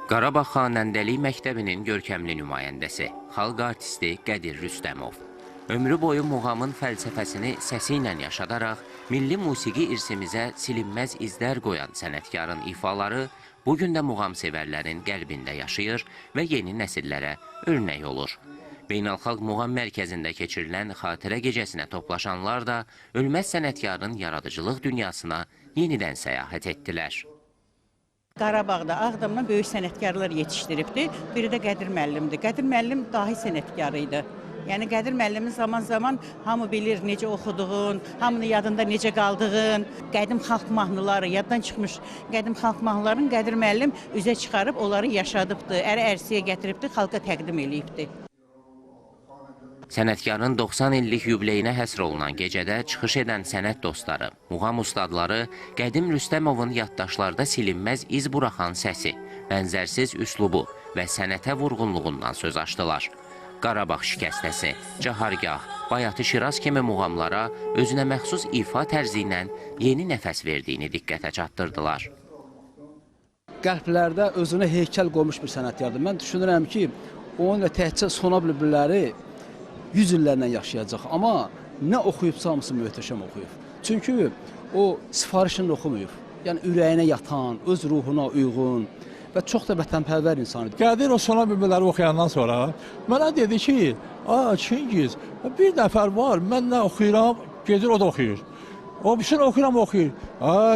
Qarabağ Xanəndəlik Məktəbinin görkəmli nümayəndəsi, xalq artisti Qədir Rüstəmov. Ömrü boyu muğamın fəlsəfəsini səsi ilə yaşadaraq, milli musiqi irsimizə silinməz izlər qoyan sənətkarın ifaları bugün də muğam sevərlərin qəlbində yaşayır və yeni nəsillərə örnək olur. Beynəlxalq Muğam Mərkəzində keçirilən xatirə gecəsinə toplaşanlar da ölməz sənətkarın yaradıcılıq dünyasına yenidən səyahət etdilər. Qarabağda, Ağdamda böyük sənətkarlar yetişdiribdir. Biri də Qədir müəllimdir. Qədir müəllim dahi sənətkarı idi. Yəni Qədir müəllimin zaman-zaman hamı bilir necə oxuduğun, hamının yadında necə qaldığın, qədim xalq mahnıları yaddan çıxmış. Qədim xalq mahnılarını Qədir müəllim üzə çıxarıb onları yaşadıbdır, ərsəyə gətiribdir, xalqa təqdim eləyibdir. Sənətkarın 90 illik yubileyinə həsr olunan gecədə çıxış edən sənət dostları, muğam ustadları Qədim Rüstəmovun yaddaşlarda silinməz iz buraxan səsi, bənzərsiz üslubu və sənətə vurğunluğundan söz açdılar. Qarabağ şikəstəsi, Cahargah, Bayatı Şiraz kimi muğamlara özünə məxsus ifa tərzi ilə yeni nəfəs verdiyini diqqətə çatdırdılar. Qəlblərdə özünə heykəl qoymuş bir sənətkardır. Mən düşünürəm ki, onun təhcə sona bülbülləri 100 illərlə yaşayacaq, amma nə oxuyubsa hamısı möhtəşəm oxuyub. Çünki o sifarişini oxumayıb. Yəni ürəyinə yatan, öz ruhuna uyğun və çox da vətənpərvər insan idi. Qədir o sona bülbülləri oxuyandan sonra mənə dedi ki, Çingiz, bir nəfər var, mən nə oxuyuram, gedir o da oxuyur. O bir oxuyur.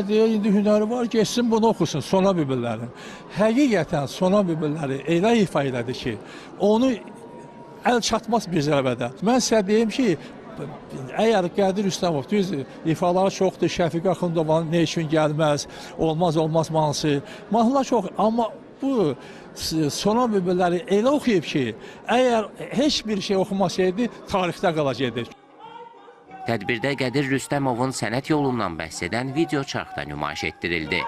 Deyir, indi hünəri var, geçsin bunu oxusun, sona bülbülləri. Həqiqətən sona bülbülləri elə ifa elədi ki, onu əl çatmaz bir zərbədə. Mən sizə deyim ki, əgər Qədir Rüstəmov, düz ifaları çoxdur, Şəfiq Axundovanın nə üçün gəlməz, olmaz mahnısı, mahnılar çox, amma bu sona bülbülləri elə oxuyub ki, əgər heç bir şey oxumasaydı, tarixdə qalacaqdı. Tədbirdə Qədir Rüstəmovun sənət yolundan bəhs edən video çarxda nümayiş etdirildi.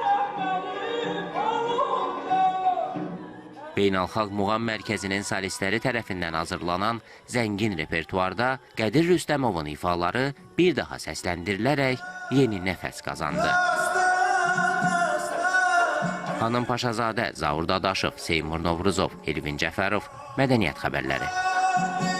Beynəlxalq Muğam Mərkəzinin solistləri tərəfindən hazırlanan zəngin repertuarda Qədir Rüstəmovun ifaları bir daha səsləndirilərək yeni nəfəs qazandı. Xanım Paşazadə, Zaur Dadaşov, Seymur Novruzov, Elvin Cəfərov, Mədəniyyət xəbərləri.